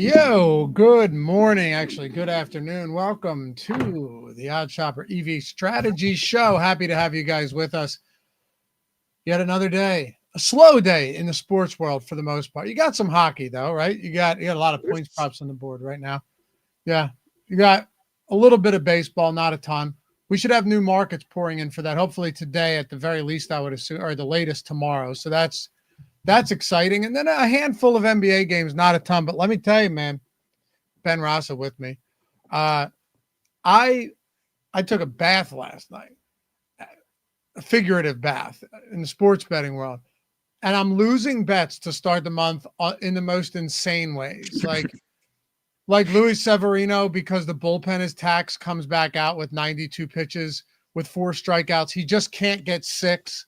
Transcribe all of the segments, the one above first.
Yo, good morning. Actually, good afternoon. Welcome to the OddsShopper EV Strategy Show. Happy to have you guys with us. Yet another day, a slow day in the sports world for the most part. You got some hockey though, right? You got a lot of points props on the board right now. Yeah, you got a little bit of baseball, not a ton. We should have new markets pouring in for that. Hopefully today, at the very least, I would assume, or the latest tomorrow. So that's exciting. And then a handful of NBA games, not a ton. But let me tell you, man, Ben Rasa with me. I took a bath last night, a figurative bath in the sports betting world, and I'm losing bets to start the month in the most insane ways. Like Luis Severino, because the bullpen is taxed, comes back out with 92 pitches with 4 strikeouts. He just can't get 6.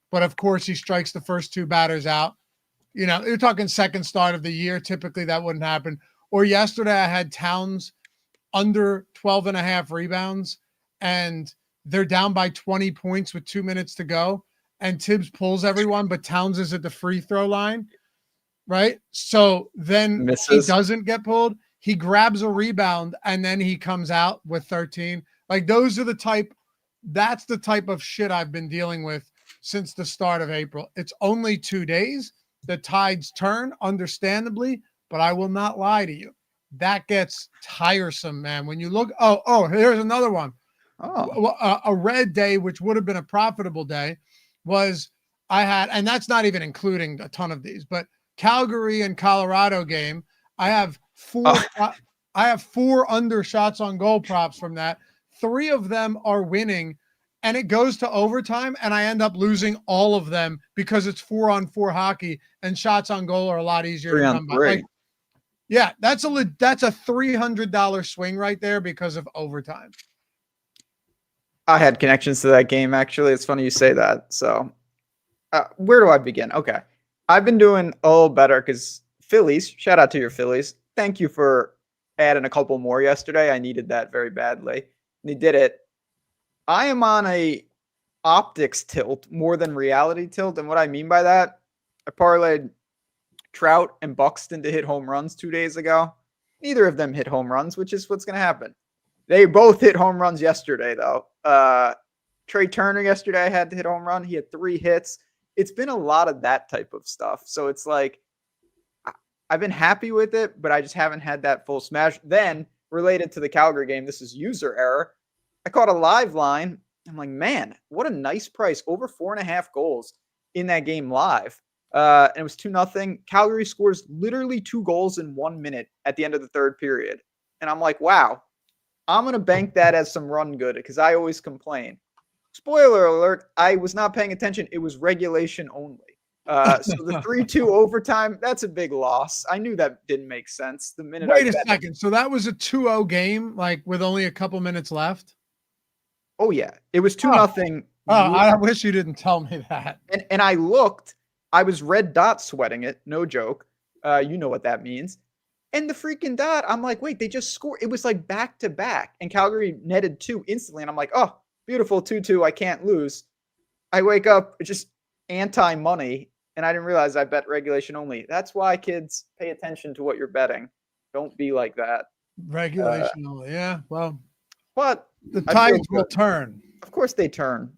But of course, he strikes the first 2 batters out. You know, you're talking second start of the year. Typically, that wouldn't happen. Or yesterday, I had Towns under 12 and a half rebounds, and they're down by 20 points with 2 minutes to go. And Tibbs pulls everyone, but Towns is at the free throw line, right? So then he doesn't get pulled. He grabs a rebound, and then he comes out with 13. Like, that's the type of shit I've been dealing with since the start of April. It's only 2 days. The tides turn, understandably, but I will not lie to you. That gets tiresome, man. When you look, here's another one. A red day, which would have been a profitable day, was and that's not even including a ton of these, but Calgary and Colorado game. I have 4 under shots on goal props from that. 3 of them are winning, and it goes to overtime, and I end up losing all of them because it's 4-on-4 hockey, and shots on goal are a lot easier to come by. Like, yeah, that's a $300 swing right there because of overtime. I had connections to that game, actually. It's funny you say that. So where do I begin? Okay. I've been doing a little better because Phillies, shout out to your Phillies. Thank you for adding a couple more yesterday. I needed that very badly. They did it. I am on a optics tilt more than reality tilt. And what I mean by that, I parlayed Trout and Buxton to hit home runs 2 days ago. Neither of them hit home runs, which is what's going to happen. They both hit home runs yesterday, though. Trey Turner yesterday had to hit a home run. He had 3 hits. It's been a lot of that type of stuff. So it's like, I've been happy with it, but I just haven't had that full smash. Then, related to the Calgary game, this is user error. I caught a live line. I'm like, man, what a nice price. Over 4.5 goals in that game live. And it was 2-0. Calgary scores literally 2 goals in 1 minute at the end of the third period. And I'm like, wow, I'm going to bank that as some run good because I always complain. Spoiler alert, I was not paying attention. It was regulation only. So the 3-2 overtime, that's a big loss. I knew that didn't make sense. Wait a second. So that was a 2-0 game, like with only a couple minutes left? Oh, yeah. It was 2-0. I wish you didn't tell me that. And I looked. I was red dot sweating it. No joke. You know what that means. And the freaking dot, I'm like, wait, they just scored. It was like back to back. And Calgary netted 2 instantly. And I'm like, oh, beautiful 2-2. I can't lose. I wake up just anti-money. And I didn't realize I bet regulation only. That's why, kids, pay attention to what you're betting. Don't be like that. Regulation only. Yeah, well. But the tides will turn. Of course they turn.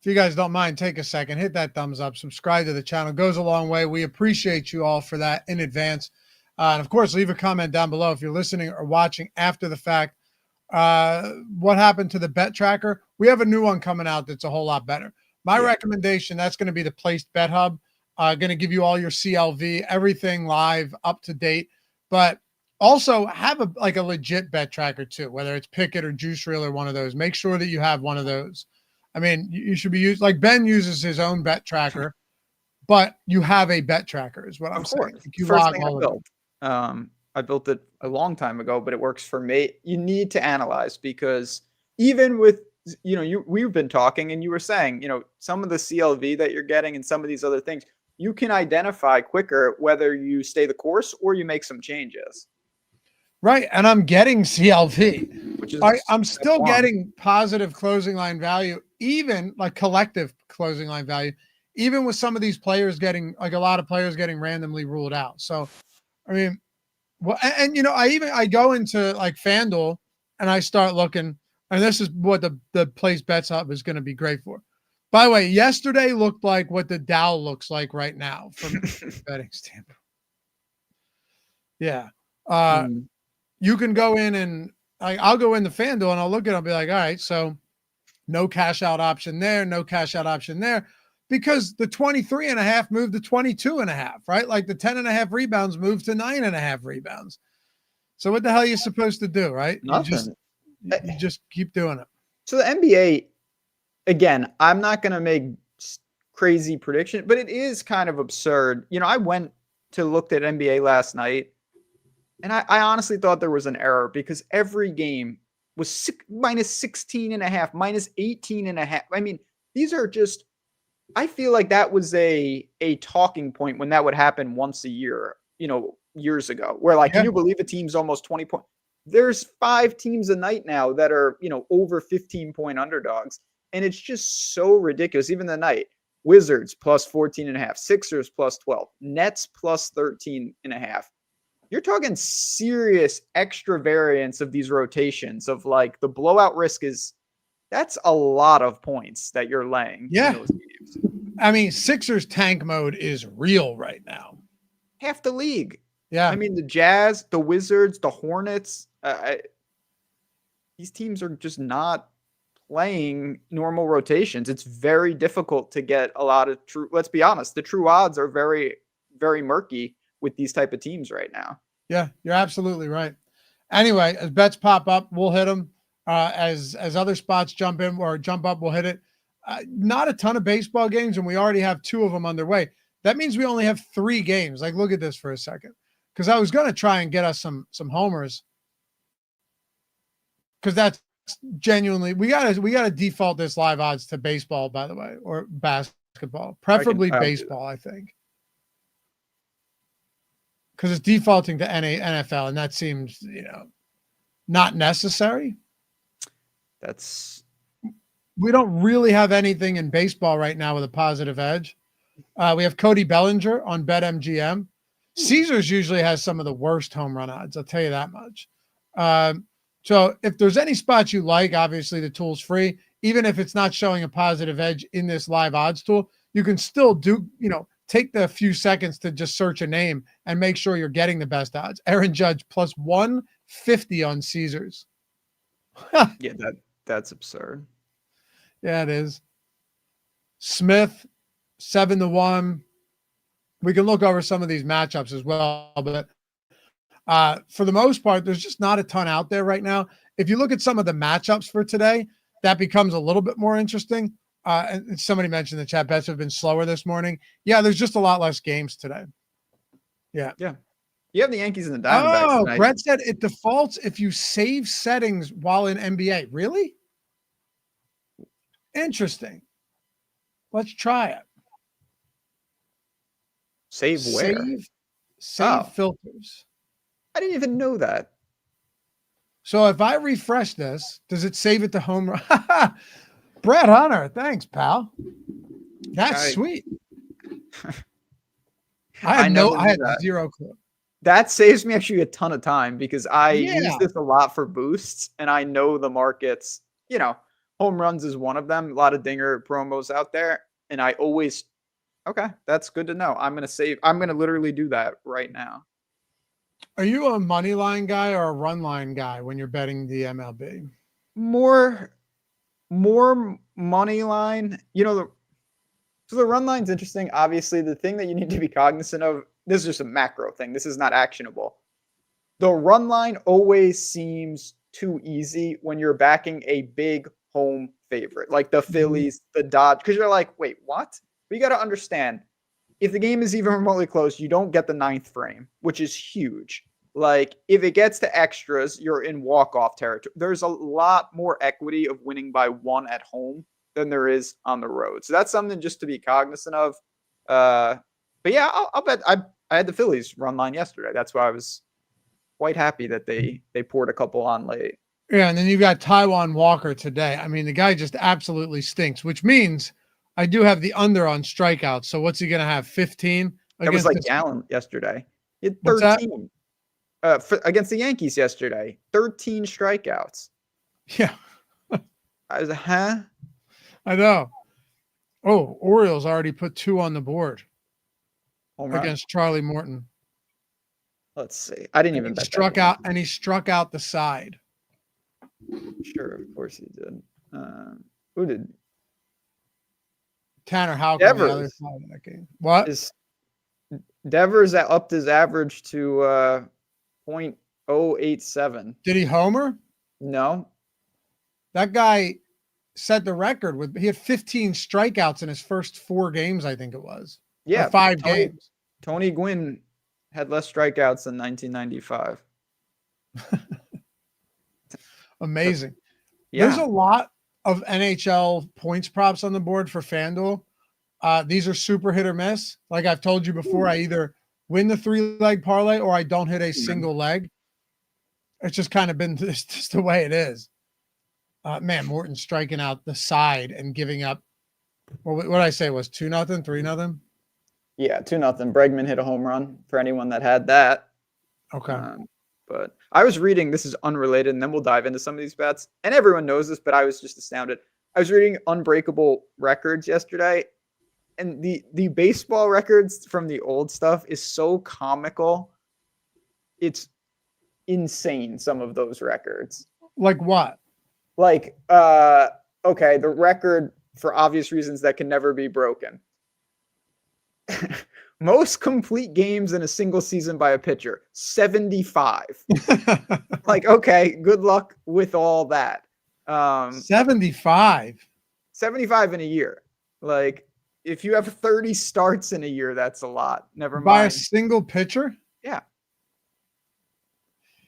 If you guys don't mind, take a second, hit that thumbs up, subscribe to the channel. It goes a long way. We appreciate you all for that in advance. And of course, leave a comment down below if you're listening or watching after the fact. What happened to the bet tracker? We have a new one coming out that's a whole lot better. My recommendation, that's going to be the Placed Bet Hub. Going to give you all your CLV, everything live, up to date. But also have a legit bet tracker too, whether it's Pickett or Juice Reel or one of those. Make sure that you have one of those. I mean, you should be used like Ben uses his own bet tracker, but you have a bet tracker is what I'm saying. You First thing I built. I built it a long time ago, but it works for me. You need to analyze because even with, we've been talking and you were saying, some of the CLV that you're getting and some of these other things, you can identify quicker whether you stay the course or you make some changes. Right. And I'm getting CLV, which is I'm still getting positive closing line value, even like collective closing line value, even with some of these players getting, like a lot of players getting randomly ruled out. So I mean, well, and I go into like FanDuel and I start looking, and this is what the place bets up is going to be great for. By the way, yesterday looked like what the Dow looks like right now from betting standpoint. Yeah. You can go in and I'll go into FanDuel and I'll look at it and be like, all right, so no cash out option there, no cash out option there, because the 23.5 moved to 22.5, right? Like the 10.5 rebounds moved to 9.5 rebounds. So what the hell are you supposed to do, right? Nothing. You just keep doing it. So the NBA, again, I'm not going to make crazy prediction, but it is kind of absurd. I went to looked at NBA last night, and I honestly thought there was an error because every game was minus 16.5, minus 18.5. I mean, these are just, I feel like that was a talking point when that would happen once a year, years ago, where like, can you believe a team's almost 20 points? There's 5 teams a night now that are, over 15-point underdogs. And it's just so ridiculous. Even the night, Wizards plus 14.5, Sixers plus 12, Nets plus 13.5. You're talking serious extra variance of these rotations of like the blowout risk that's a lot of points that you're laying. Yeah. In those games. I mean, Sixers tank mode is real right now. Half the league. Yeah. I mean, the Jazz, the Wizards, the Hornets, these teams are just not playing normal rotations. It's very difficult to get a lot of true. Let's be honest. The true odds are very, very murky with these type of teams right now. Yeah, you're absolutely right. Anyway, as bets pop up, we'll hit them. As other spots jump in or jump up, we'll hit it. Not a ton of baseball games, and we already have 2 of them underway. That means we only have 3 games. Like, look at this for a second, because I was going to try and get us some homers, because that's genuinely we gotta default this live odds to baseball, by the way, or basketball, preferably baseball, I think. Because it's defaulting to NFL, and that seems, not necessary. We don't really have anything in baseball right now with a positive edge. We have Cody Bellinger on BetMGM. Caesars usually has some of the worst home run odds. I'll tell you that much. So if there's any spots you like, obviously the tool's free. Even if it's not showing a positive edge in this live odds tool, you can still do, take the few seconds to just search a name and make sure you're getting the best odds. Aaron Judge plus 150 on Caesars. Yeah, that's absurd. Yeah, it is. Smith, 7-1. We can look over some of these matchups as well, but for the most part, there's just not a ton out there right now. If you look at some of the matchups for today, that becomes a little bit more interesting. And somebody mentioned the chat bets have been slower this morning. Yeah, there's just a lot less games today. Yeah. Yeah. You have the Yankees and the Diamondbacks. Oh, tonight. Brett said it defaults if you save settings while in NBA. Really? Interesting. Let's try it. Save where? Save filters. I didn't even know that. So if I refresh this, does it save it to home run? Brett Hunter, thanks, pal. That's sweet. I had zero clue. That saves me actually a ton of time because I use this a lot for boosts, and I know the markets. Home runs is one of them. A lot of dinger promos out there, and I always. Okay, that's good to know. I'm gonna literally do that right now. Are you a money line guy or a run line guy when you're betting the MLB? More money line. So the run line's interesting. Obviously, the thing that you need to be cognizant of, this is just a macro thing. This is not actionable. The run line always seems too easy when you're backing a big home favorite, like the Phillies, the Dodgers, because you're like, wait, what? But you got to understand, if the game is even remotely close, you don't get the 9th frame, which is huge. Like, if it gets to extras, you're in walk-off territory. There's a lot more equity of winning by 1 at home than there is on the road. So that's something just to be cognizant of. But yeah, I'll bet. I had the Phillies run line yesterday. That's why I was quite happy that they poured a couple on late. Yeah, and then you got Taijuan Walker today. I mean, the guy just absolutely stinks, which means I do have the under on strikeouts. So what's he going to have, 15? That was like Gallen yesterday. He had What's that? 13 against the Yankees yesterday. 13 strikeouts. Yeah, I was like, huh? I know. Oh, Orioles already put 2 on the board Home run? against Charlie Morton. Let's see. I didn't And even he bet struck that game. out, and he struck out the side. Sure, of course he did. Who did? Tanner Houck on the other Devers side of that game. What? Devers upped his average to .087. Did he homer? No. That guy set the record with he had 15 strikeouts in his first 4 games, I think it was. Yeah. Or 5 games. Tony Gwynn had less strikeouts than 1995. Amazing. Yeah. There's a lot of NHL points props on the board for FanDuel. These are super hit or miss. Like I've told you before, I either win the 3-leg parlay or I don't hit a single leg. It's just kind of been just the way it is. Man, Morton striking out the side and giving up. What did I say was 2-0, 3-0? Yeah, 2-0. Bregman hit a home run for anyone that had that. Okay. But I was reading, this is unrelated, and then we'll dive into some of these bets. And everyone knows this, but I was just astounded. I was reading Unbreakable Records yesterday, and the baseball records from the old stuff is so comical. It's insane, some of those records. Like what? Like, okay, the record, for obvious reasons, that can never be broken. Most complete games in a single season by a pitcher, 75. Like, okay, good luck with all that. 75. 75 in a year. Like, if you have 30 starts in a year, that's a lot. Never mind. By a single pitcher? Yeah.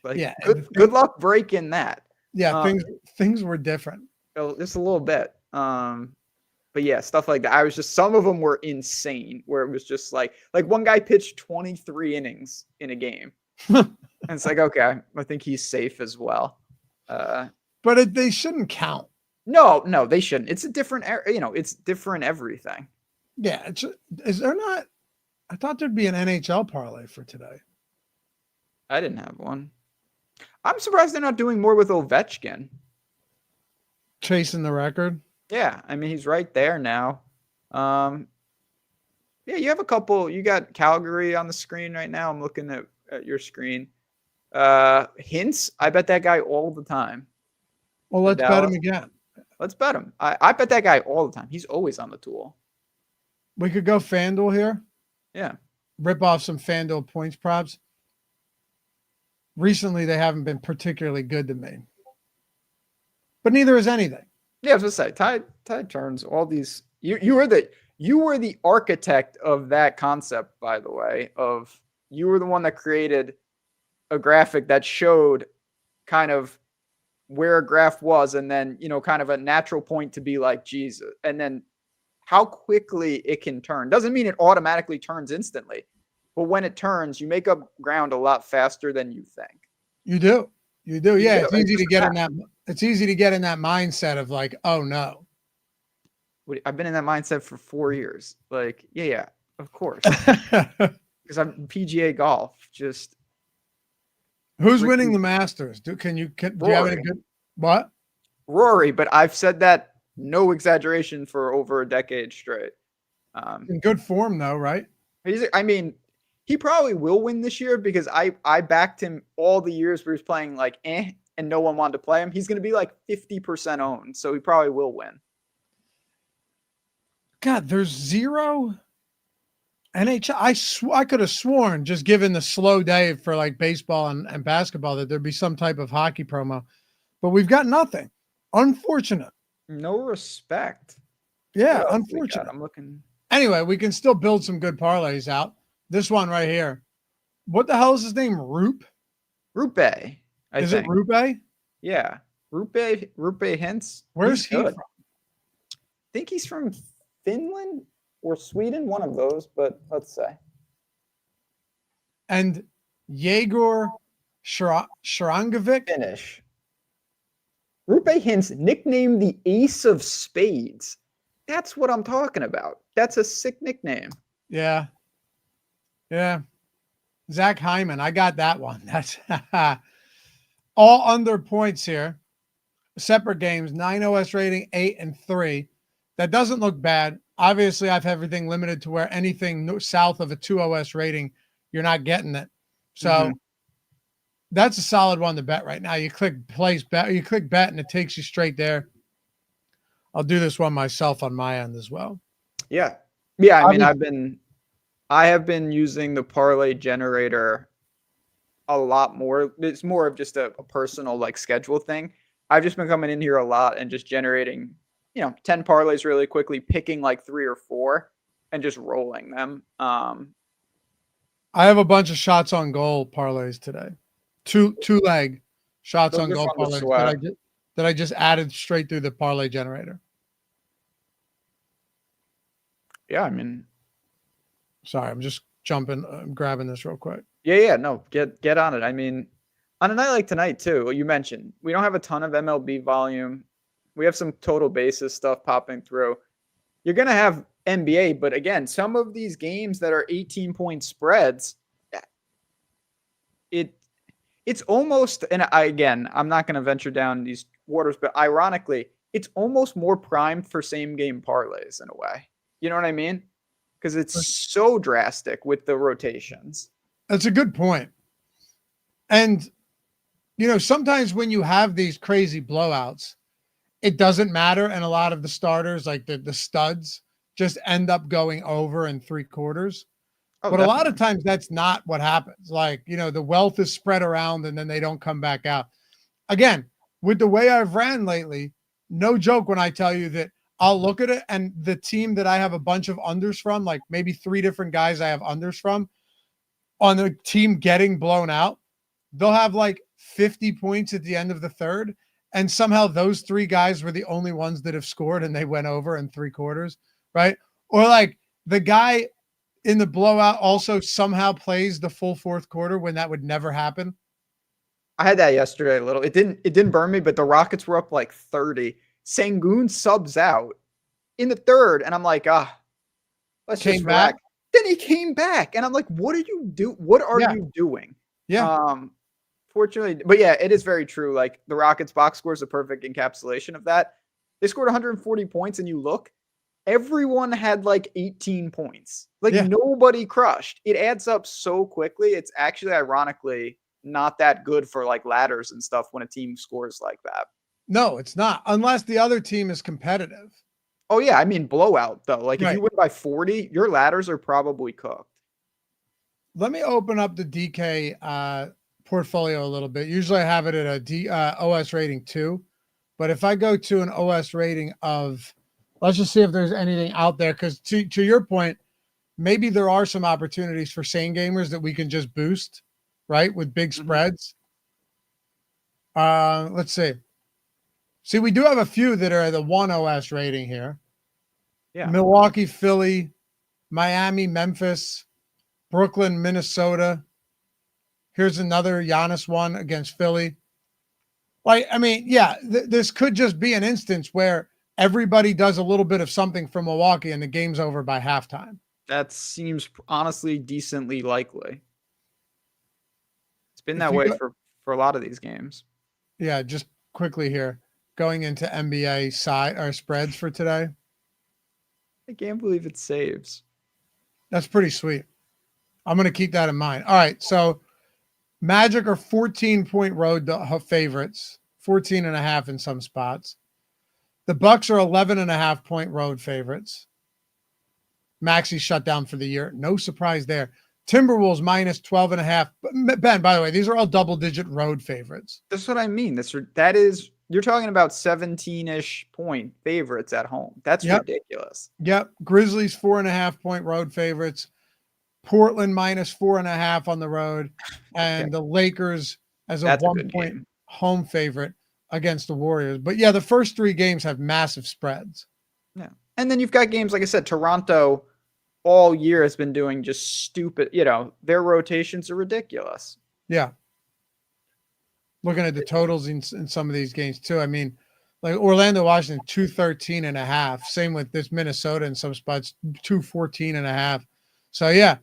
Like, yeah. Good luck breaking that. Yeah, things were different. Just a little bit. But yeah, stuff like that. I was just, some of them were insane, where it was just like one guy pitched 23 innings in a game. And it's like, okay, I think he's safe as well. But they shouldn't count. No, they shouldn't. It's a different, it's different everything. Yeah. Is there not? I thought there'd be an NHL parlay for today. I didn't have one. I'm surprised they're not doing more with Ovechkin. Chasing the record. Yeah, I mean, he's right there now. Yeah, you have a couple. You got Calgary on the screen right now. I'm looking at your screen. Hints, I bet that guy all the time. Well, let's bet him again. Let's bet him. I bet that guy all the time. He's always on the tool. We could go FanDuel here. Yeah. Rip off some FanDuel points props. Recently, they haven't been particularly good to me. But neither is anything. Yeah, I was gonna say, Tide turns, all these. You were the architect of that concept, by the way. You were the one that created a graphic that showed kind of where a graph was, and then kind of a natural point to be like Jesus, and then how quickly it can turn. Doesn't mean it automatically turns instantly, but when it turns, you make up ground a lot faster than you think. You do. Yeah, it's easy to get in that. It's easy to get in that mindset of like, oh no. I've been in that mindset for 4 years. Like, yeah, of course. Because I'm PGA golf. Just who's winning the Masters? Do you have any good what? Rory, but I've said that, no exaggeration, for over a decade straight. In good form though, right? He probably will win this year, because I backed him all the years where he was playing like and no one wanted to play him. He's going to be like 50% owned, so he probably will win. God, there's zero NHL. I could have sworn, just given the slow day for like baseball and basketball, that there'd be some type of hockey promo, but we've got nothing. Unfortunate. No respect. Yeah, unfortunate. I'm looking. Anyway, we can still build some good parlays out. This one right here. What the hell is his name? Rupe? Is it Rupe? Yeah. Rupe Hints. Where's he from? I think he's from Finland or Sweden, one of those, but let's say. And Yegor Sharangovic? Finnish. Rupe Hints, nicknamed the Ace of Spades. That's what I'm talking about. That's a sick nickname. Yeah. Zach Hyman. I got that one. That's all under points here. Separate games, 9 OS rating, 8 and 3. That doesn't look bad. Obviously, I've everything limited to where anything south of a 2 OS rating, you're not getting it. So that's a solid one to bet right now. You click place bet, you click bet, and it takes you straight there. I'll do this one myself on my end as well. Yeah. Yeah. I mean, I have been using the parlay generator a lot more. It's more of just a personal like schedule thing. I've just been coming in here a lot and just generating, 10 parlays really quickly, picking like 3 or 4 and just rolling them. I have a bunch of shots on goal parlays today. Two leg shots on goal parlays that I just added straight through the parlay generator. Yeah, I mean, sorry, I'm just I'm grabbing this real quick. Yeah, no, get on it. I mean, on a night like tonight too, you mentioned we don't have a ton of MLB volume. We have some total basis stuff popping through. You're gonna have NBA, but again, some of these games that are 18-point spreads, it's almost, and I'm not gonna venture down these waters, but ironically, it's almost more primed for same game parlays in a way. You know what I mean? Because it's so drastic with the rotations. That's a good point. And, sometimes when you have these crazy blowouts, it doesn't matter. And a lot of the starters, like the studs, just end up going over in 3/4. But definitely. A lot of times that's not what happens. Like, the wealth is spread around and then they don't come back out. Again, with the way I've ran lately, no joke when I tell you that I'll look at it and the team that I have a bunch of unders from, like maybe 3 different guys I have unders from, on the team getting blown out, they'll have like 50 points at the end of the third. And somehow those 3 guys were the only ones that have scored and they went over in 3/4, right? Or like the guy in the blowout also somehow plays the full 4th quarter when that would never happen. I had that yesterday a little. It didn't burn me, but the Rockets were up like 30. Sengun subs out in the third, and I'm like, let's just relax. Then he came back, and I'm like, what are you doing? Yeah. Fortunately, but yeah, it is very true. Like the Rockets box score is a perfect encapsulation of that. They scored 140 points, and you look, everyone had like 18 points. Like nobody crushed. It adds up so quickly. It's actually ironically not that good for like ladders and stuff when a team scores like that. No, it's not, unless the other team is competitive. Oh yeah, I mean blowout though. Like if you win by 40, your ladders are probably cooked. Let me open up the DK portfolio a little bit. Usually I have it at a OS rating 2, but if I go to an OS rating of, let's just see if there's anything out there. Because to your point, maybe there are some opportunities for same gamers that we can just boost, right, with big spreads. Let's see. See, we do have a few that are at the 1 OS rating here. Yeah. Milwaukee, Philly, Miami, Memphis, Brooklyn, Minnesota. Here's another Giannis one against Philly. Like, I mean, yeah, this could just be an instance where everybody does a little bit of something from Milwaukee and the game's over by halftime. That seems honestly decently likely. It's been that way for a lot of these games. Yeah, just quickly here, going into NBA side or spreads for today. I can't believe it saves. That's pretty sweet. I'm going to keep that in mind. All right, so Magic are 14-point road favorites, 14.5 in some spots. The Bucks are 11.5-point road favorites. Maxey shut down for the year. No surprise there. Timberwolves minus 12.5. Ben, by the way, these are all double-digit road favorites. That's what I mean. That is, you're talking about 17-ish point favorites at home. That's ridiculous. Yep. Grizzlies 4.5-point road favorites. Portland minus 4.5 on the road, and the Lakers as a 1-point home favorite against the Warriors. But yeah, the first 3 games have massive spreads. Yeah. And then you've got games, like I said, Toronto all year has been doing just stupid, their rotations are ridiculous. Yeah. Looking at the totals in some of these games too. I mean, like Orlando, Washington, 213.5. Same with this Minnesota in some spots, 214.5. So yeah,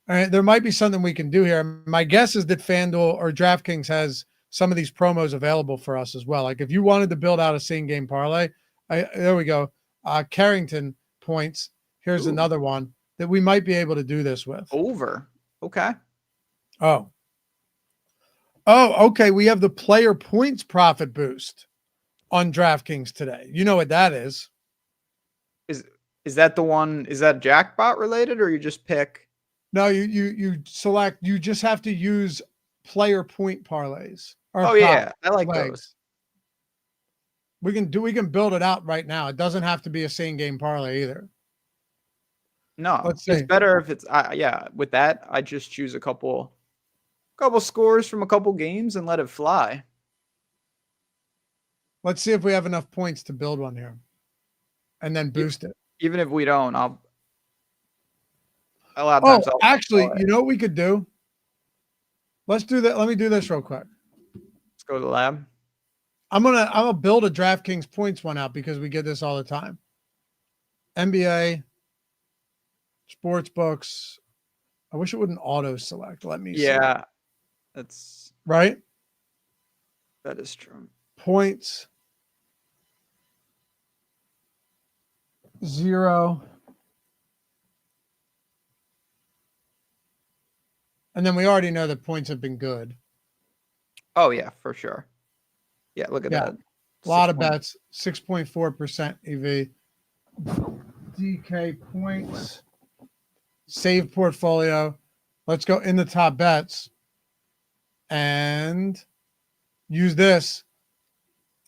All right, there might be something we can do here. My guess is that FanDuel or DraftKings has some of these promos available for us as well. Like if you wanted to build out a same game parlay, there we go. Carrington points. Here's another one that we might be able to do this with. Over. Okay. Oh, okay. We have the player points profit boost on DraftKings today. You know what that is. Is that the one? Is that jackpot related, or you just pick? No, you select. You just have to use player point parlays. Oh yeah, I like those. We can build it out right now. It doesn't have to be a same game parlay either. No, Let's see. it's better if it's yeah. With that, I just choose a couple scores from a couple games and let it fly. Let's see if we have enough points to build one here, and then boost it. Even if we don't, a lot of times. Actually, you know what we could do? Let's do that. Let me do this real quick. Let's go to the lab. I'm gonna build a DraftKings points one out because we get this all the time. NBA, sportsbooks. I wish it wouldn't auto select. Let me see. Yeah, that's right. That is true. Points 0. And then we already know that points have been good. Oh yeah, for sure. Yeah, look at that. A lot of bets, 6.4% EV. DK points. Save portfolio. Let's go in the top bets and use this.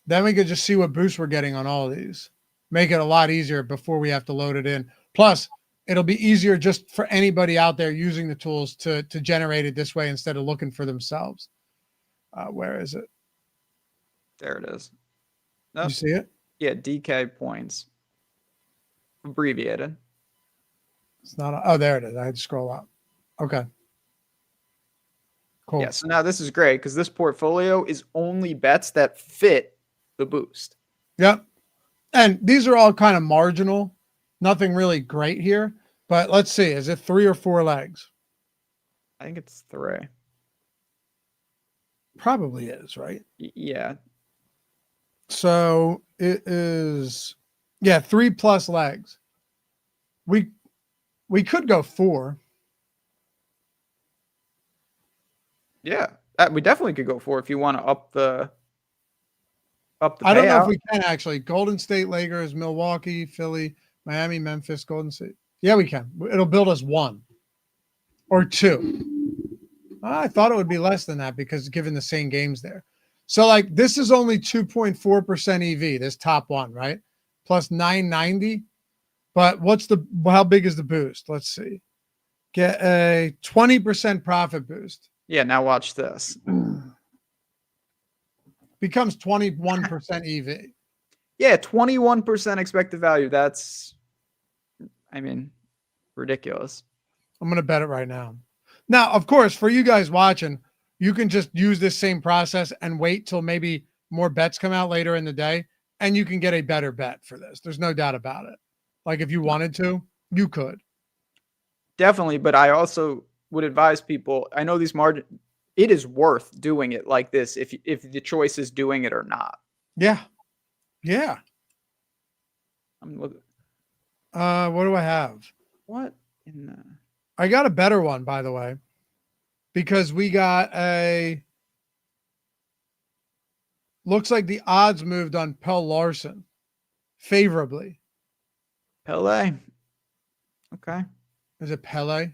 Then we could just see what boosts we're getting on all of these. Make it a lot easier before we have to load it in. Plus, it'll be easier just for anybody out there using the tools to generate it this way instead of looking for themselves. Where is it? There it is. Nope. You see it? Yeah, DK points. Abbreviated. It's not. There it is. I had to scroll up. Okay. Cool. Yeah, so now this is great because this portfolio is only bets that fit the boost. Yep. And these are all kind of marginal. Nothing really great here. But let's see. Is it 3 or 4 legs? I think it's 3. Probably is, right? Yeah. So it is, 3+ legs. We could go 4. Yeah, we definitely could go 4 if you want to up the I don't know if payout. we can actually. Golden State Lakers, Milwaukee, Philly, Miami, Memphis, Golden State. Yeah, we can. It'll build us 1 or 2. I thought it would be less than that because given the same games there. So like this is only 2.4% EV, this top one, right? Plus 990. But how big is the boost? Let's see. Get a 20% profit boost. Yeah, now watch this. Becomes 21% EV. Yeah, 21% expected value. That's, I mean, ridiculous. I'm going to bet it right now. Now, of course, for you guys watching, you can just use this same process and wait till maybe more bets come out later in the day, and you can get a better bet for this. There's no doubt about it. Like if you wanted to, you could. Definitely, but I also would advise people, I know these margin, it is worth doing it like this if the choice is doing it or not. Yeah. Yeah. I'm looking. What do I have? What in the... I got a better one, by the way, because we got looks like the odds moved on Pell Larson favorably. Pele. Okay. Is it Pele?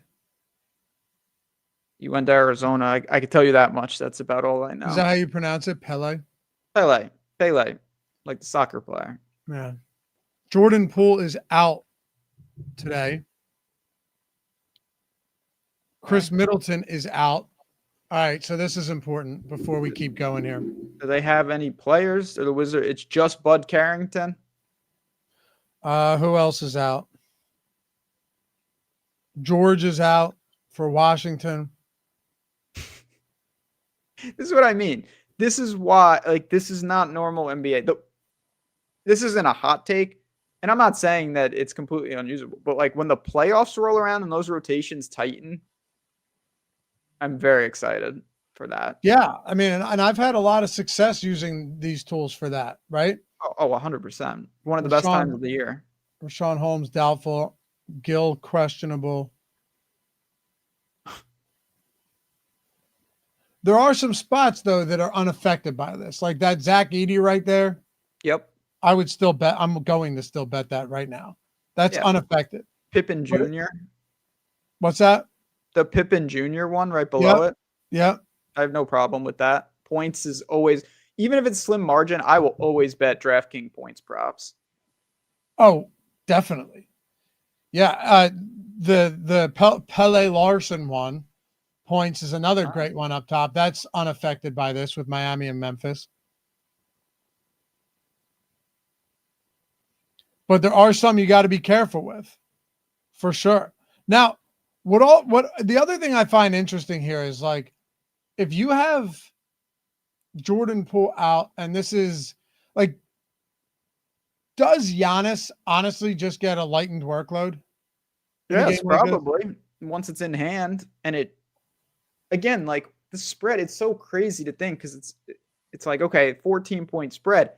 You went to Arizona. I can tell you that much. That's about all I know. Is that how you pronounce it? Pele? Pele, like the soccer player. Yeah. Jordan Poole is out today. Chris Middleton is out. All right, so this is important before we keep going here. Do they have any players or the Wizard? It's just Bud Carrington. Who else is out? George is out for Washington. This is what I mean. This is why, like, this is not normal NBA. This isn't a hot take, and I'm not saying that it's completely unusable, but like when the playoffs roll around and those rotations tighten, I'm very excited for that. Yeah, I mean, and I've had a lot of success using these tools for that, right? Oh, 100%. One of the best times of the year. Rashawn Holmes doubtful, Gill questionable. There are some spots though that are unaffected by this, like that Zach Edey right there. Yep. I would still bet. I'm going to still bet that right now. That's unaffected. Pippen But Jr. What's that? The Pippen Jr. one right below Yep. it. Yeah. I have no problem with that. Points is always, even if it's slim margin, I will always bet DraftKings points props. Oh, definitely. Yeah. The Pele Larson one points is another great one up top. That's unaffected by this with Miami and Memphis. But there are some you got to be careful with, for sure. Now, what the other thing I find interesting here is, like, if you have Jordan Poole out, and this is like, does Giannis honestly just get a lightened workload? Yes, probably. Once it's in hand, and it, again, like the spread, it's so crazy to think, because it's like, okay, 14-point spread.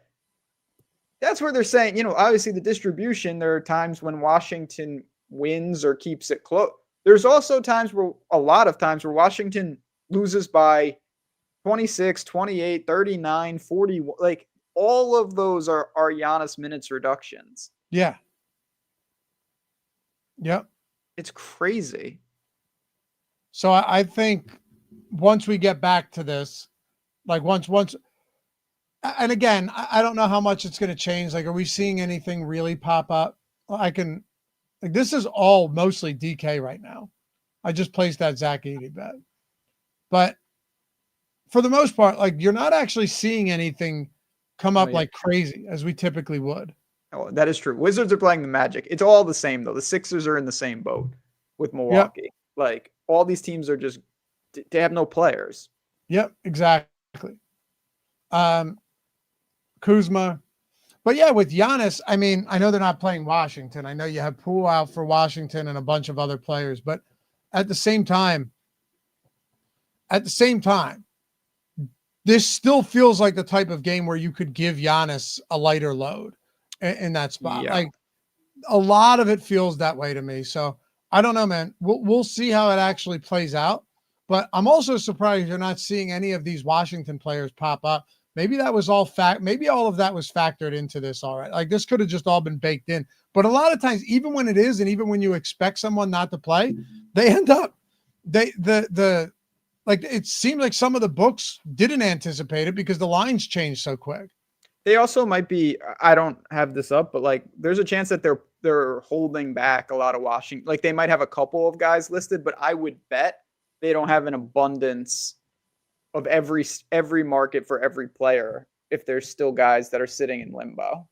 That's where they're saying, obviously the distribution, there are times when Washington wins or keeps it close. There's also a lot of times where Washington loses by 26, 28, 39, 40. Like, all of those are Giannis minutes reductions. Yeah. Yep. It's crazy. So I think once we get back to this, like once, and again, I don't know how much it's going to change. Like, are we seeing anything really pop up? This is all mostly DK right now. I just placed that Zach Edey bet. But for the most part, like, you're not actually seeing anything come up like crazy as we typically would. Oh, that is true. Wizards are playing the Magic. It's all the same, though. The Sixers are in the same boat with Milwaukee. Yep. Like, all these teams are just, they have no players. Yep, exactly. Kuzma. But yeah, with Giannis, I mean, I know they're not playing Washington. I know you have Poole out for Washington and a bunch of other players, but at the same time, this still feels like the type of game where you could give Giannis a lighter load in that spot. Yeah. Like, a lot of it feels that way to me. So I don't know, man. We'll see how it actually plays out. But I'm also surprised you're not seeing any of these Washington players pop up. Maybe that was all maybe all of that was factored into this. All right. Like, this could have just all been baked in. But a lot of times, even when it is, and even when you expect someone not to play, they end up, like, it seemed like some of the books didn't anticipate it because the lines changed so quick. They also might be, I don't have this up, but like, there's a chance that they're holding back a lot of Washington. Like, they might have a couple of guys listed, but I would bet they don't have an abundance of every market for every player if there's still guys that are sitting in limbo.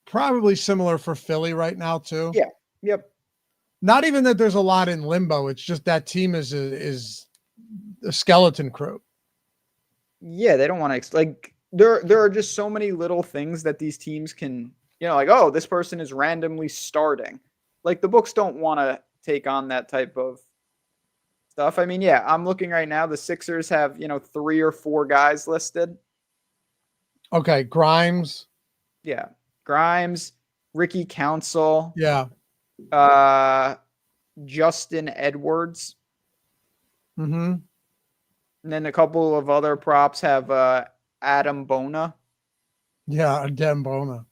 Probably similar for Philly right now too. Yeah. Yep. Not even that there's a lot in limbo. It's just that team is a skeleton crew. Yeah, they don't want to, like, there are just so many little things that these teams can, like, oh, this person is randomly starting. Like, the books don't want to take on that type of stuff. I mean, yeah, I'm looking right now. The Sixers have, 3 or 4 guys listed. Okay, Grimes. Yeah, Grimes, Ricky Council. Yeah. Justin Edwards. Mm-hmm. And then a couple of other props have Adam Bona. Yeah, Adam Bona.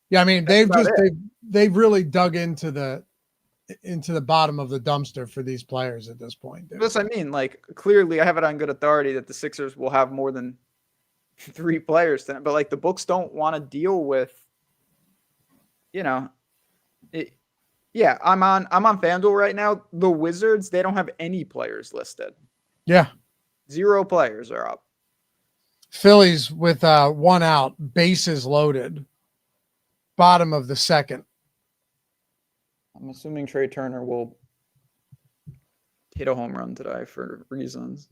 Yeah, I mean, they've really dug into the bottom of the dumpster for these players at this point. Dude. That's what I mean. Like, clearly, I have it on good authority that the Sixers will have more than 3 players tonight, but like, the books don't want to deal with, it. Yeah, I'm on FanDuel right now. The Wizards, they don't have any players listed. Yeah, 0 players are up. Phillies with 1 out, bases loaded, bottom of the second. I'm assuming Trey Turner will hit a home run today for reasons.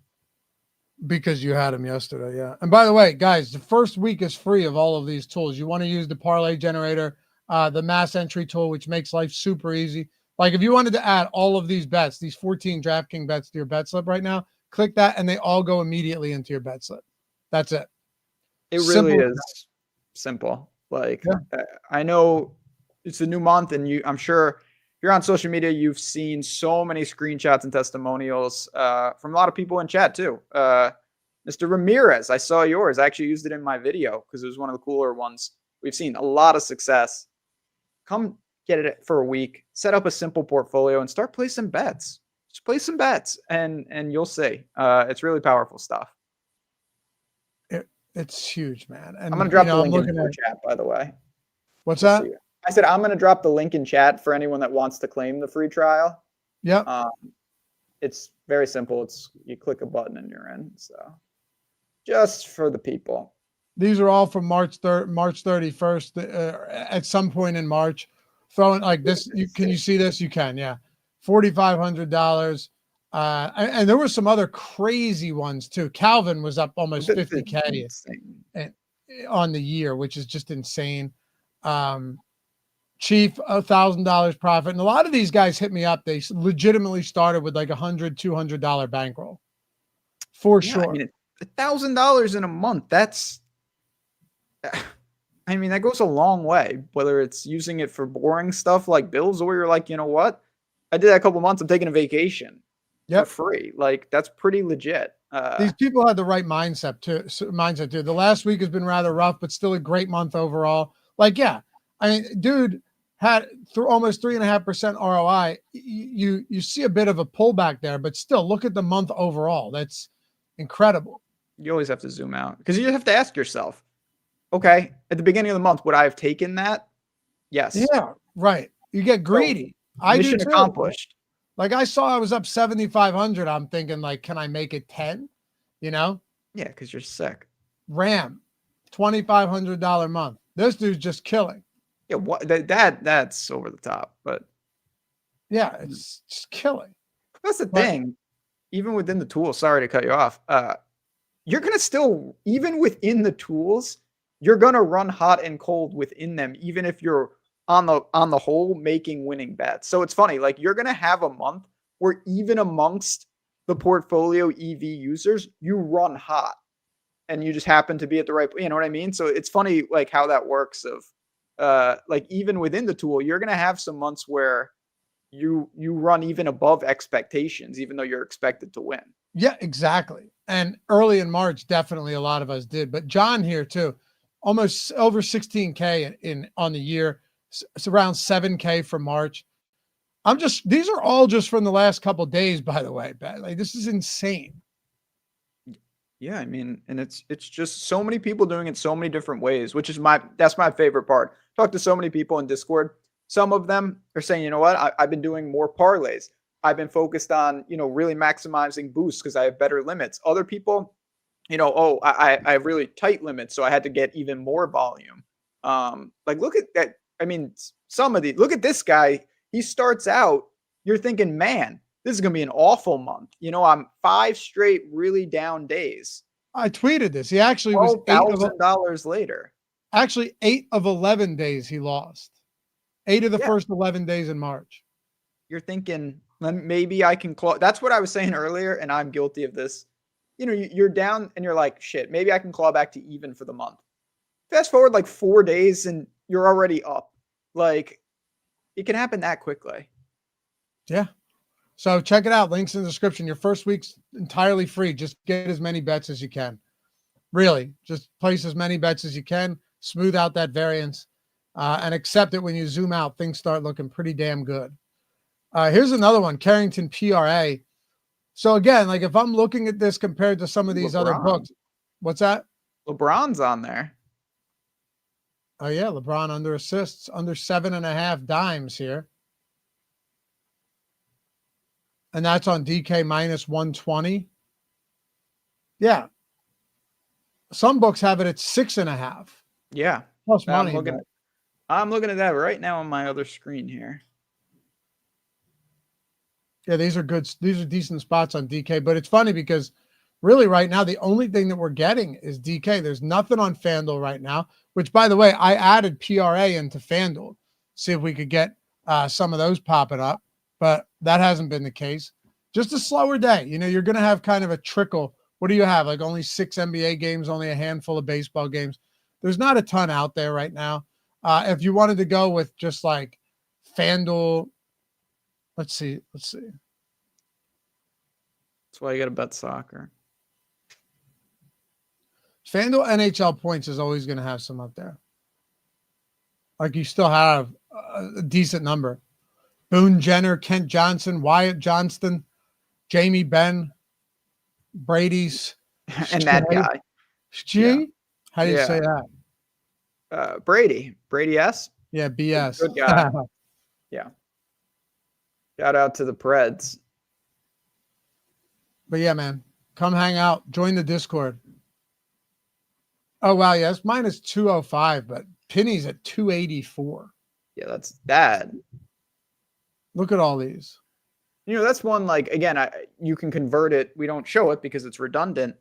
Because you had him yesterday, yeah. And by the way, guys, the first week is free of all of these tools. You want to use the parlay generator, the mass entry tool, which makes life super easy. Like, if you wanted to add all of these bets, these 14 DraftKings bets to your bet slip right now, click that, and they all go immediately into your bet slip. That's it. It Simple really as is simple. Like, Yeah. I know it's a new month, and I'm sure if you're on social media, you've seen so many screenshots and testimonials from a lot of people in chat too. Mr. Ramirez, I saw yours. I actually used it in my video because it was one of the cooler ones. We've seen a lot of success. Come get it for a week, set up a simple portfolio, and start placing bets. Just play some bets, and you'll see. It's really powerful stuff. It's huge, man. And I'm gonna drop the I'm link in looking the at chat, by the way. what's We'll that? see. I said I'm gonna drop the link in chat for anyone that wants to claim the free trial. Yep. It's very simple. It's you click a button and you're in. So just for the people. These are all from March 31st. At some point in March, throwing like this. Can you see this? You can, yeah. $4,500. And there were some other crazy ones too. Calvin was up almost 50K on the year, which is just insane. Chief, $1,000 profit. And a lot of these guys hit me up. They legitimately started with like $100-$200 bankroll for sure. I mean, $1,000 in a month. That's, I mean, that goes a long way, whether it's using it for boring stuff like bills, or you're like, you know what? I did that a couple months. I'm taking a vacation for free. Like, that's pretty legit. These people had the right mindset too. The last week has been rather rough, but still a great month overall. Like, yeah, I mean, dude had through almost 3.5% ROI. You see a bit of a pullback there, but still look at the month overall. That's incredible. You always have to zoom out because you have to ask yourself, okay, at the beginning of the month, would I have taken that? Yes. Yeah, right. You get greedy. So, mission accomplished. Like I saw I was up 7,500. I'm thinking like, can I make it 10? You know? Yeah, because you're sick. Ram, $2,500 month. This dude's just killing. Yeah, what that's over the top, but yeah, it's just killing. That's the thing. Even within the tools, sorry to cut you off. You're gonna still, even within the tools, you're gonna run hot and cold within them, even if you're on the whole making winning bets. So it's funny, like you're gonna have a month where even amongst the portfolio EV users, you run hot and you just happen to be at the right, you know what I mean? So it's funny like how that works of like even within the tool, you're gonna have some months where you run even above expectations, even though you're expected to win. Yeah, exactly. And early in March, definitely a lot of us did. But John here too, almost over 16K in on the year. It's around 7K for March. These are all just from the last couple of days, by the way. Like this is insane. Yeah, I mean, and it's just so many people doing it so many different ways, which is that's my favorite part. Talk to so many people in Discord. Some of them are saying, you know what, I've been doing more parlays. I've been focused on, really maximizing boosts because I have better limits. Other people, I have really tight limits, so I had to get even more volume. Like look at that. I mean, look at this guy. He starts out, you're thinking, man, this is going to be an awful month. I'm 5 straight really down days. I tweeted this. He actually was $12,000 later. Actually, 8 of 11 days he lost. 8 of the first 11 days in March. You're thinking, maybe I can claw. That's what I was saying earlier, and I'm guilty of this. You're down and you're like, shit, maybe I can claw back to even for the month. Fast forward like 4 days and you're already up. Like, it can happen that quickly. Yeah. So check it out. Links in the description. Your first week's entirely free. Just get as many bets as you can. Really, just place as many bets as you can. Smooth out that variance and accept it when you zoom out. Things start looking pretty damn good. Here's another one, Carrington PRA. So again, like if I'm looking at this compared to some of these other books, what's that? LeBron's on there. Oh yeah, LeBron under assists, under 7.5 dimes here. And that's on DK minus 120. Yeah. Some books have it at 6.5. Yeah. Plus money. I'm looking at that right now on my other screen here. Yeah, these are good. These are decent spots on DK, but it's funny because really right now, the only thing that we're getting is DK. There's nothing on FanDuel right now, which by the way, I added PRA into FanDuel. See if we could get some of those popping up, but that hasn't been the case. just a slower day. You know, you're going to have kind of a trickle. What do you have? Like only 6 NBA games, only a handful of baseball games. There's not a ton out there right now. If you wanted to go with just like FanDuel, let's see. That's why you got to bet soccer. FanDuel NHL points is always going to have some up there. Like you still have a decent number. Boone Jenner, Kent Johnson, Wyatt Johnston, Jamie Benn, Brady's. And that guy. G? How do you say that? Brady. Brady S? Yeah, BS. Good guy. Yeah. Shout out to the Preds. But yeah, man, come hang out. Join the Discord. Oh, wow. Yeah, it's minus 205, but Penny's at 284. Yeah, that's bad. Look at all these. You know, that's one, like, again, you can convert it. We don't show it because it's redundant.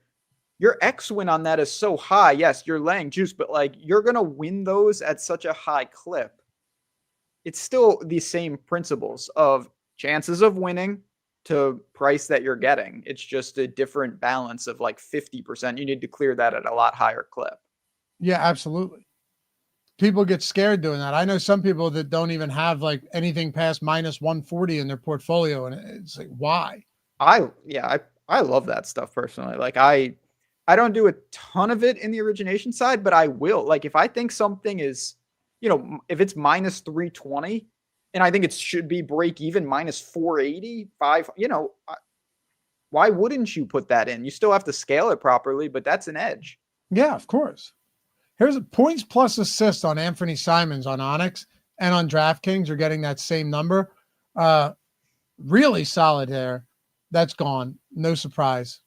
Your X win on that is so high. Yes, you're laying juice, but like you're going to win those at such a high clip. It's still the same principles of chances of winning to price that you're getting. It's just a different balance of like 50%. You need to clear that at a lot higher clip. Yeah, absolutely. People get scared doing that. I know some people that don't even have like anything past minus 140 in their portfolio. And it's like, why? I love that stuff personally. Like I don't do a ton of it in the origination side, but I will. Like if I think something is, you know, if it's minus 320 and I think it should be break even minus 485, you know, why wouldn't you put that in? You still have to scale it properly, but that's an edge. Yeah, of course. Here's points plus assists on Anthony Simons on Onyx and on DraftKings. You're getting that same number. Really solid there. That's gone. No surprise.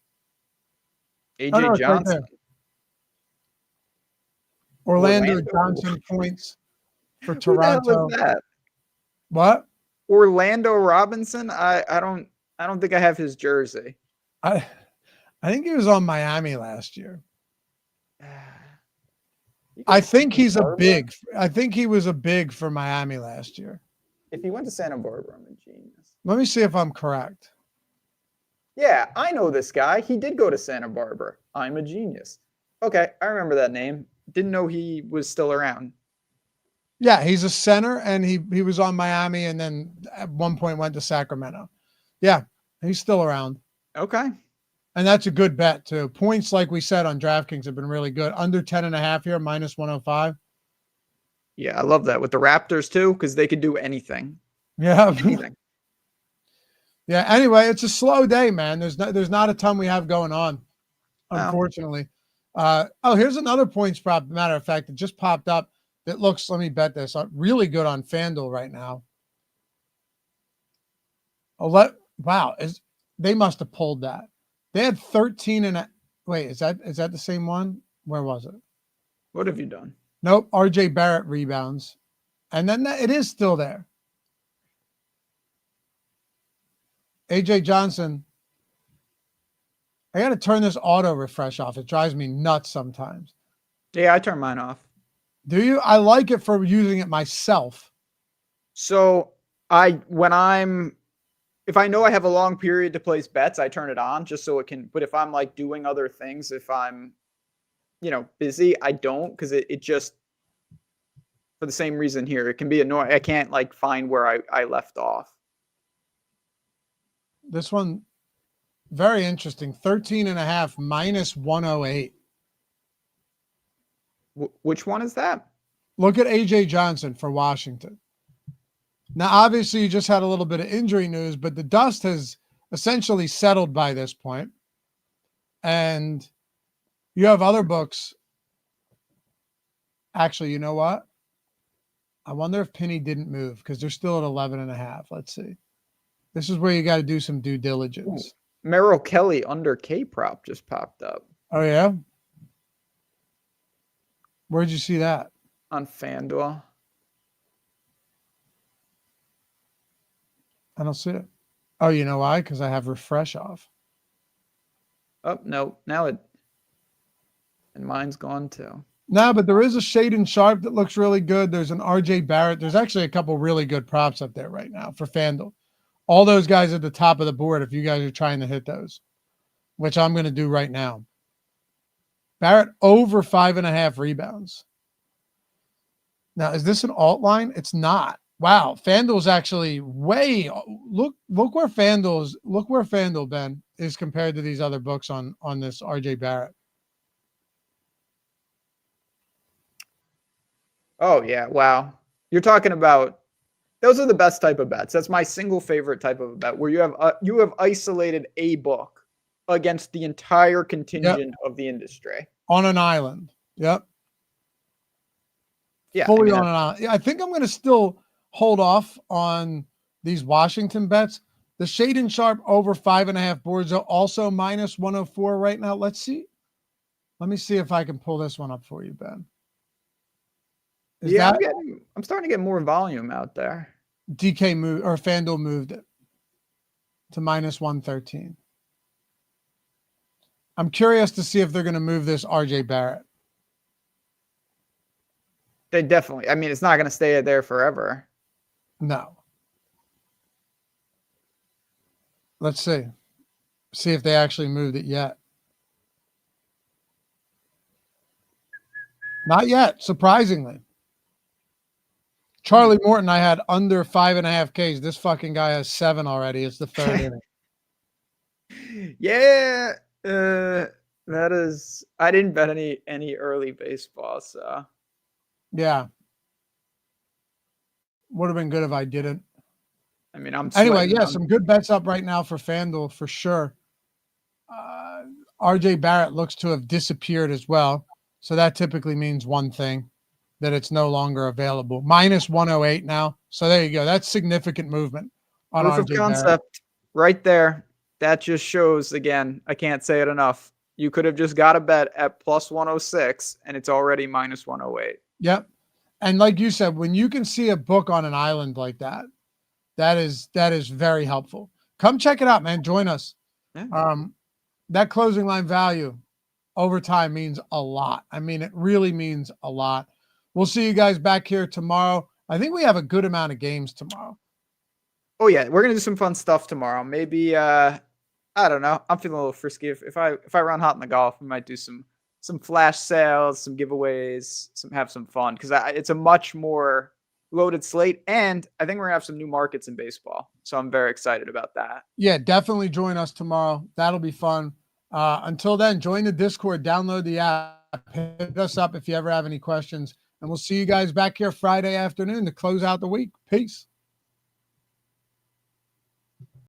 AJ Johnson. Right, Orlando Johnson points for Toronto. Who the hell is that? What? Orlando Robinson? I don't think I have his jersey. I think he was on Miami last year. I think he's a big. I think he was a big for Miami last year. If he went to Santa Barbara, I'm a genius. Let me see if I'm correct. Yeah, I know this guy. He did go to Santa Barbara. I'm a genius. Okay, I remember that name. Didn't know he was still around. Yeah, he's a center, and he was on Miami, and then at one point went to Sacramento. Yeah, he's still around. Okay. And that's a good bet, too. Points, like we said, on DraftKings have been really good. Under 10.5 here, minus 105. Yeah, I love that. With the Raptors, too, because they could do anything. Yeah. Anything. Yeah, anyway, it's a slow day, man. There's not a ton we have going on, unfortunately. Here's another points prop, matter of fact, that just popped up. It looks, let me bet this, really good on FanDuel right now. Wow, they must have pulled that. They had 13 and wait, is that the same one? Where was it? What have you done? Nope, RJ Barrett rebounds. And then it is still there. AJ Johnson. I got to turn this auto refresh off. It drives me nuts sometimes. Yeah, I turn mine off. Do you? I like it for using it myself. So if I know I have a long period to place bets, I turn it on just so it can, but if I'm like doing other things, if I'm, busy, I don't, because it just, for the same reason here, it can be annoying. I can't like find where I left off. This one, very interesting. 13.5 minus 108. Which one is that? Look at AJ Johnson for Washington. Now, obviously, you just had a little bit of injury news, but the dust has essentially settled by this point. And you have other books. Actually, you know what? I wonder if Penny didn't move because they're still at 11.5. Let's see. This is where you got to do some due diligence. Ooh, Merrill Kelly under K prop just popped up. Oh, yeah? Where'd you see that? On FanDuel. I don't see it. Oh, you know why? Because I have refresh off. Oh, no. Now and mine's gone too. No, but there is a Shaden Sharp that looks really good. There's an RJ Barrett. There's actually a couple really good props up there right now for FanDuel. All those guys at the top of the board, if you guys are trying to hit those, which I'm going to do right now. Barrett over 5.5 rebounds. Now, is this an alt line? It's not. Wow, FanDuel's actually way look where FanDuel, Ben, is compared to these other books on this RJ Barrett. Oh yeah, wow. You're talking about those are the best type of bets. That's my single favorite type of a bet where you have isolated a book against the entire contingent of the industry on an island. Yep. Yeah, Fully on an island. I think I'm going to still hold off on these Washington bets. The Shade and Sharp over 5.5 boards are also minus 104 right now. Let's see. Let me see if I can pull this one up for you, Ben. I'm starting to get more volume out there. DK moved, or FanDuel moved it to minus 113. I'm curious to see if they're going to move this RJ Barrett. They definitely, I mean, it's not going to stay there forever. No. Let's see. See if they actually moved it yet. Not yet, surprisingly. Charlie Morton, I had under 5.5 Ks. This fucking guy has 7 already. It's the third inning. Yeah, that is. I didn't bet any early baseball, so yeah, would have been good if I didn't. I mean, I'm anyway. Yeah, some good bets up right now for FanDuel for sure. RJ Barrett looks to have disappeared as well, so that typically means one thing. That it's no longer available. Minus 108 now. So there you go. That's significant movement on proof of RJ concept Barrett. right there. That just shows, again, I can't say it enough. You could have just got a bet at plus 106 and it's already minus 108. Yep. And like you said, when you can see a book on an island like that, that is very helpful. Come check it out, man. Join us. Yeah. That closing line value over time means a lot. I mean, it really means a lot. We'll see you guys back here tomorrow. I think we have a good amount of games tomorrow. Oh yeah, we're gonna do some fun stuff tomorrow. Maybe I don't know. I'm feeling a little frisky. If I run hot in the golf, we might do some flash sales, some giveaways, have some fun because it's a much more loaded slate, and I think we're gonna have some new markets in baseball. So I'm very excited about that. Yeah, definitely join us tomorrow. That'll be fun. Until then, join the Discord, download the app, hit us up if you ever have any questions. And we'll see you guys back here Friday afternoon to close out the week. Peace.